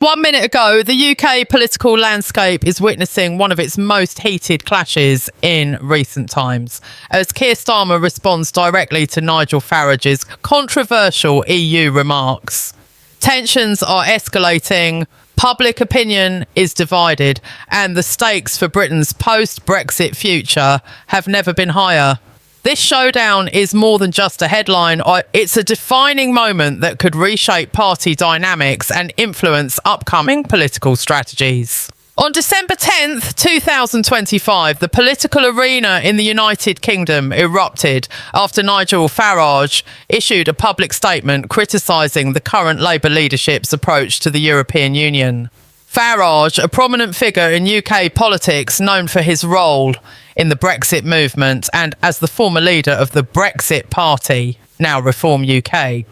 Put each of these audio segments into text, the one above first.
1 minute ago, the UK political landscape is witnessing one of its most heated clashes in recent times, as Keir Starmer responds directly to Nigel Farage's controversial EU remarks. Tensions are escalating, public opinion is divided, and the stakes for Britain's post-Brexit future have never been higher. This showdown is more than just a headline. It's a defining moment that could reshape party dynamics and influence upcoming political strategies. On December 10th, 2025, the political arena in the United Kingdom erupted after Nigel Farage issued a public statement criticising the current Labour leadership's approach to the European Union. Farage, a prominent figure in UK politics known for his role in the Brexit movement and as the former leader of the Brexit Party, now Reform UK,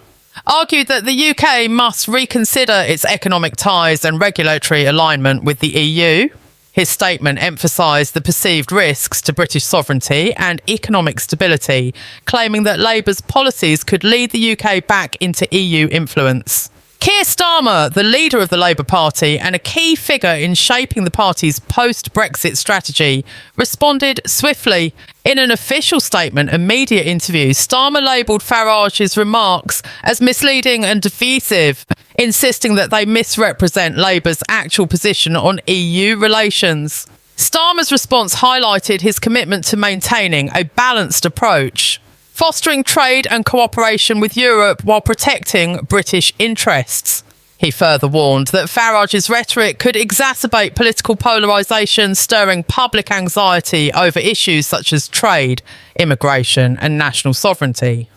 argued that the UK must reconsider its economic ties and regulatory alignment with the EU. His statement emphasised the perceived risks to British sovereignty and economic stability, claiming that Labour's policies could lead the UK back into EU influence. Keir Starmer, the leader of the Labour Party and a key figure in shaping the party's post-Brexit strategy, responded swiftly. In an official statement and media interview, Starmer labelled Farage's remarks as misleading and divisive, insisting that they misrepresent Labour's actual position on EU relations. Starmer's response highlighted his commitment to maintaining a balanced approach, fostering trade and cooperation with Europe while protecting British interests. He further warned that Farage's rhetoric could exacerbate political polarisation, stirring public anxiety over issues such as trade, immigration and national sovereignty.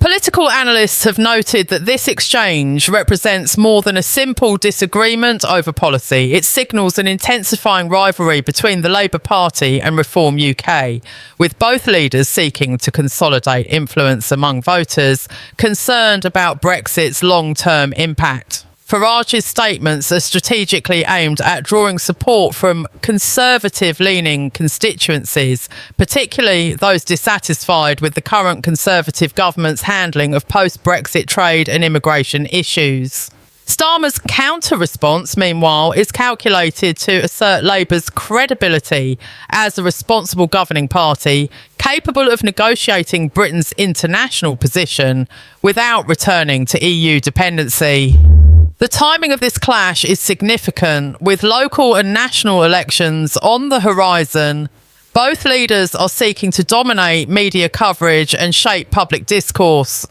Political analysts have noted that this exchange represents more than a simple disagreement over policy. It signals an intensifying rivalry between the Labour Party and Reform UK, with both leaders seeking to consolidate influence among voters concerned about Brexit's long-term impact. Farage's statements are strategically aimed at drawing support from conservative-leaning constituencies, particularly those dissatisfied with the current Conservative government's handling of post-Brexit trade and immigration issues. Starmer's counter-response, meanwhile, is calculated to assert Labour's credibility as a responsible governing party, capable of negotiating Britain's international position without returning to EU dependency. The timing of this clash is significant, with local and national elections on the horizon. Both leaders are seeking to dominate media coverage and shape public discourse.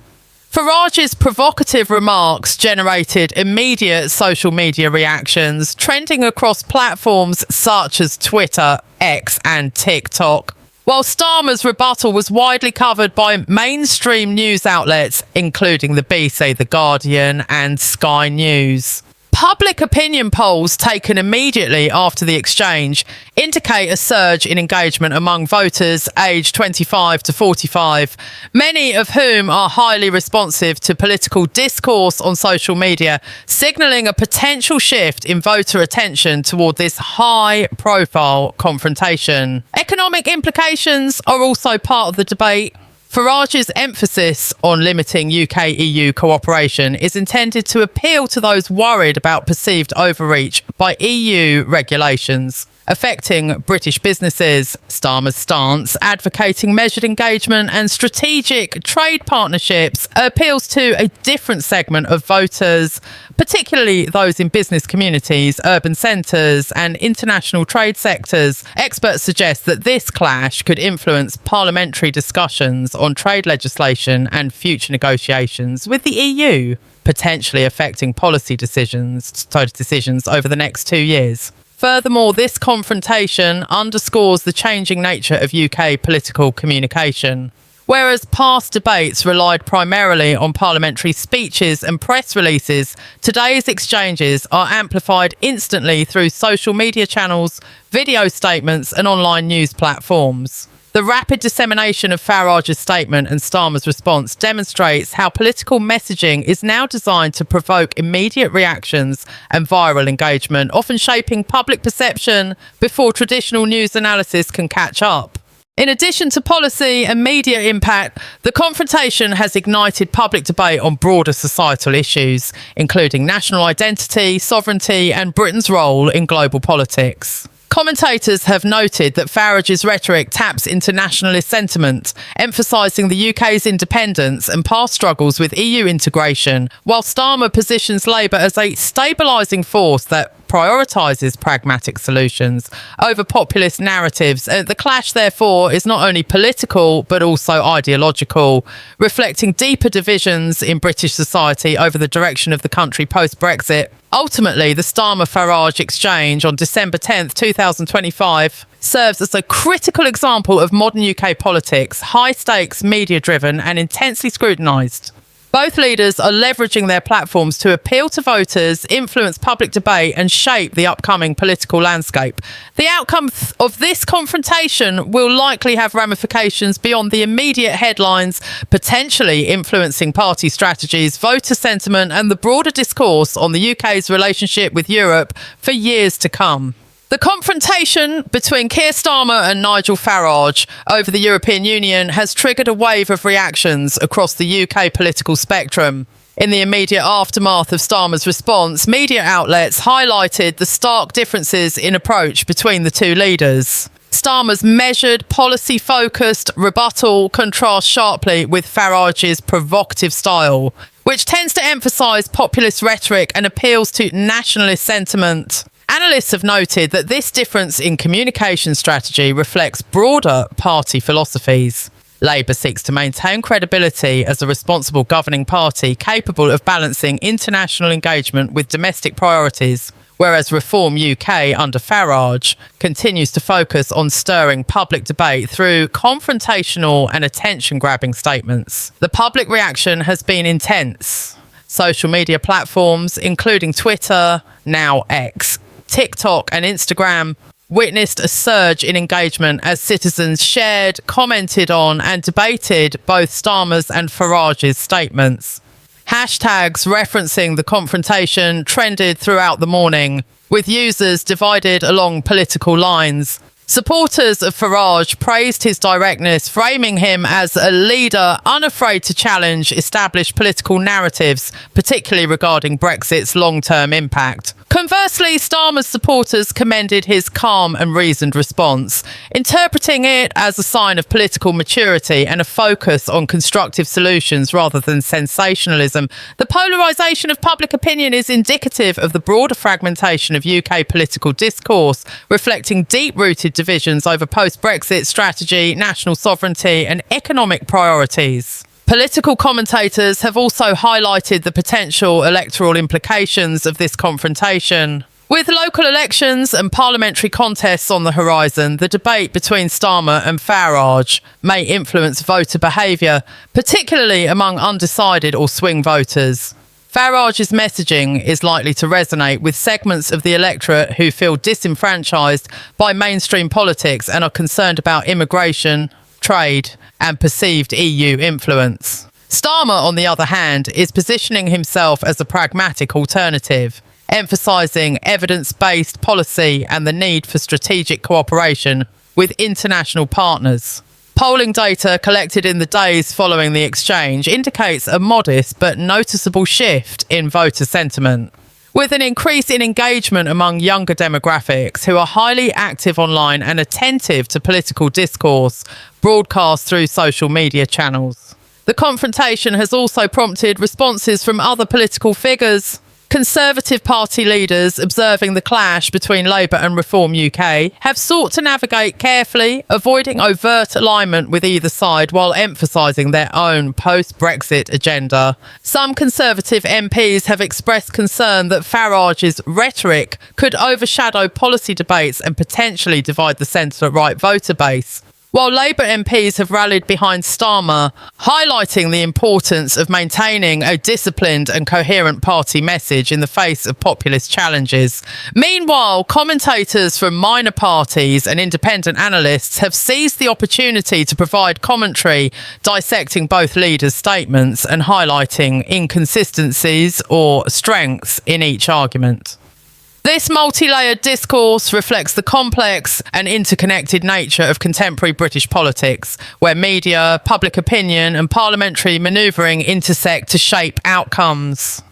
Farage's provocative remarks generated immediate social media reactions, trending across platforms such as Twitter, X and TikTok, while Starmer's rebuttal was widely covered by mainstream news outlets, including the BBC, The Guardian and Sky News. Public opinion polls taken immediately after the exchange indicate a surge in engagement among voters aged 25 to 45, many of whom are highly responsive to political discourse on social media, signalling a potential shift in voter attention toward this high-profile confrontation. Economic implications are also part of the debate. Farage's emphasis on limiting UK-EU cooperation is intended to appeal to those worried about perceived overreach by EU regulations affecting British businesses. Starmer's stance, advocating measured engagement and strategic trade partnerships, appeals to a different segment of voters, particularly those in business communities, urban centres and international trade sectors. Experts suggest that this clash could influence parliamentary discussions on trade legislation and future negotiations with the EU, potentially affecting policy decisions over the next 2 years. Furthermore, this confrontation underscores the changing nature of UK political communication. Whereas past debates relied primarily on parliamentary speeches and press releases, today's exchanges are amplified instantly through social media channels, video statements and online news platforms. The rapid dissemination of Farage's statement and Starmer's response demonstrates how political messaging is now designed to provoke immediate reactions and viral engagement, often shaping public perception before traditional news analysis can catch up. In addition to policy and media impact, the confrontation has ignited public debate on broader societal issues, including national identity, sovereignty, and Britain's role in global politics. Commentators have noted that Farage's rhetoric taps into nationalist sentiment, emphasising the UK's independence and past struggles with EU integration, while Starmer positions Labour as a stabilising force that prioritises pragmatic solutions over populist narratives. The clash, therefore, is not only political but also ideological, reflecting deeper divisions in British society over the direction of the country post-Brexit. Ultimately, the Starmer-Farage exchange on December 10th, 2025 serves as a critical example of modern UK politics, high-stakes, media-driven and intensely scrutinised. Both leaders are leveraging their platforms to appeal to voters, influence public debate and shape the upcoming political landscape. The outcome of this confrontation will likely have ramifications beyond the immediate headlines, potentially influencing party strategies, voter sentiment and the broader discourse on the UK's relationship with Europe for years to come. The confrontation between Keir Starmer and Nigel Farage over the European Union has triggered a wave of reactions across the UK political spectrum. In the immediate aftermath of Starmer's response, media outlets highlighted the stark differences in approach between the two leaders. Starmer's measured, policy-focused rebuttal contrasts sharply with Farage's provocative style, which tends to emphasise populist rhetoric and appeals to nationalist sentiment. Analysts have noted that this difference in communication strategy reflects broader party philosophies. Labour seeks to maintain credibility as a responsible governing party capable of balancing international engagement with domestic priorities, whereas Reform UK under Farage continues to focus on stirring public debate through confrontational and attention-grabbing statements. The public reaction has been intense. Social media platforms, including Twitter, now X, TikTok and Instagram, witnessed a surge in engagement as citizens shared, commented on and debated both Starmer's and Farage's statements. Hashtags referencing the confrontation trended throughout the morning, with users divided along political lines. Supporters of Farage praised his directness, framing him as a leader unafraid to challenge established political narratives, particularly regarding Brexit's long-term impact. Conversely, Starmer's supporters commended his calm and reasoned response, interpreting it as a sign of political maturity and a focus on constructive solutions rather than sensationalism. The polarisation of public opinion is indicative of the broader fragmentation of UK political discourse, reflecting deep-rooted divisions over post-Brexit strategy, national sovereignty and economic priorities. Political commentators have also highlighted the potential electoral implications of this confrontation. With local elections and parliamentary contests on the horizon, the debate between Starmer and Farage may influence voter behaviour, particularly among undecided or swing voters. Farage's messaging is likely to resonate with segments of the electorate who feel disenfranchised by mainstream politics and are concerned about immigration, trade and perceived EU influence. Starmer, on the other hand, is positioning himself as a pragmatic alternative, emphasising evidence-based policy and the need for strategic cooperation with international partners. Polling data collected in the days following the exchange indicates a modest but noticeable shift in voter sentiment, with an increase in engagement among younger demographics who are highly active online and attentive to political discourse broadcast through social media channels. The confrontation has also prompted responses from other political figures. Conservative Party leaders observing the clash between Labour and Reform UK have sought to navigate carefully, avoiding overt alignment with either side while emphasising their own post-Brexit agenda. Some Conservative MPs have expressed concern that Farage's rhetoric could overshadow policy debates and potentially divide the centre-right voter base, while Labour MPs have rallied behind Starmer, highlighting the importance of maintaining a disciplined and coherent party message in the face of populist challenges. Meanwhile, commentators from minor parties and independent analysts have seized the opportunity to provide commentary, dissecting both leaders' statements and highlighting inconsistencies or strengths in each argument. This multi-layered discourse reflects the complex and interconnected nature of contemporary British politics, where media, public opinion and parliamentary manoeuvring intersect to shape outcomes.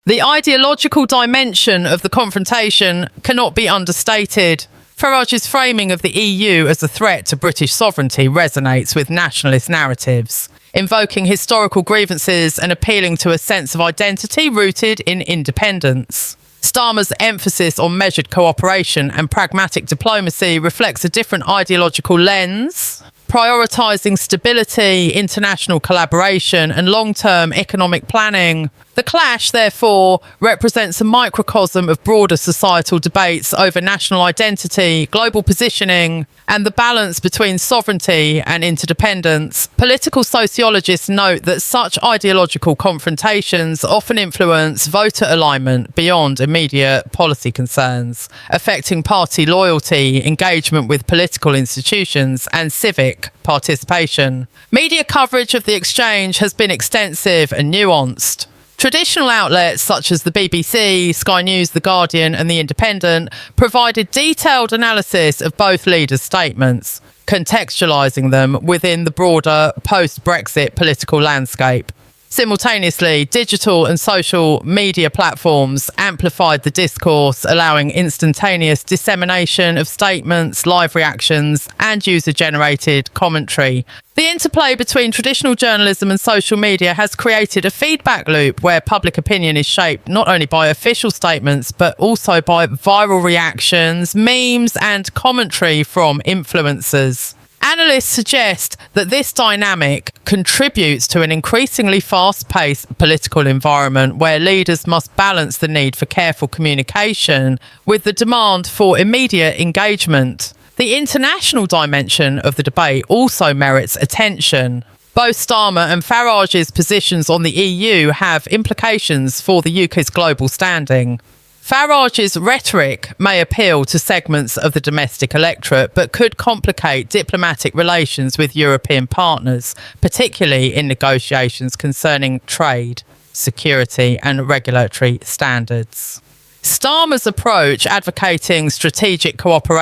The ideological dimension of the confrontation cannot be understated. Farage's framing of the EU as a threat to British sovereignty resonates with nationalist narratives, invoking historical grievances and appealing to a sense of identity rooted in independence. Starmer's emphasis on measured cooperation and pragmatic diplomacy reflects a different ideological lens, prioritising stability, international collaboration and long-term economic planning. The clash, therefore, represents a microcosm of broader societal debates over national identity, global positioning, and the balance between sovereignty and interdependence. Political sociologists note that such ideological confrontations often influence voter alignment beyond immediate policy concerns, affecting party loyalty, engagement with political institutions, and civic participation. Media coverage of the exchange has been extensive and nuanced. Traditional outlets such as the BBC, Sky News, The Guardian and The Independent provided detailed analysis of both leaders' statements, contextualising them within the broader post-Brexit political landscape. Simultaneously, digital and social media platforms amplified the discourse, allowing instantaneous dissemination of statements, live reactions, and user-generated commentary. The interplay between traditional journalism and social media has created a feedback loop where public opinion is shaped not only by official statements, but also by viral reactions, memes, and commentary from influencers. Analysts suggest that this dynamic contributes to an increasingly fast-paced political environment where leaders must balance the need for careful communication with the demand for immediate engagement. The international dimension of the debate also merits attention. Both Starmer and Farage's positions on the EU have implications for the UK's global standing. Farage's rhetoric may appeal to segments of the domestic electorate, but could complicate diplomatic relations with European partners, particularly in negotiations concerning trade, security and regulatory standards. Starmer's approach, advocating strategic cooperation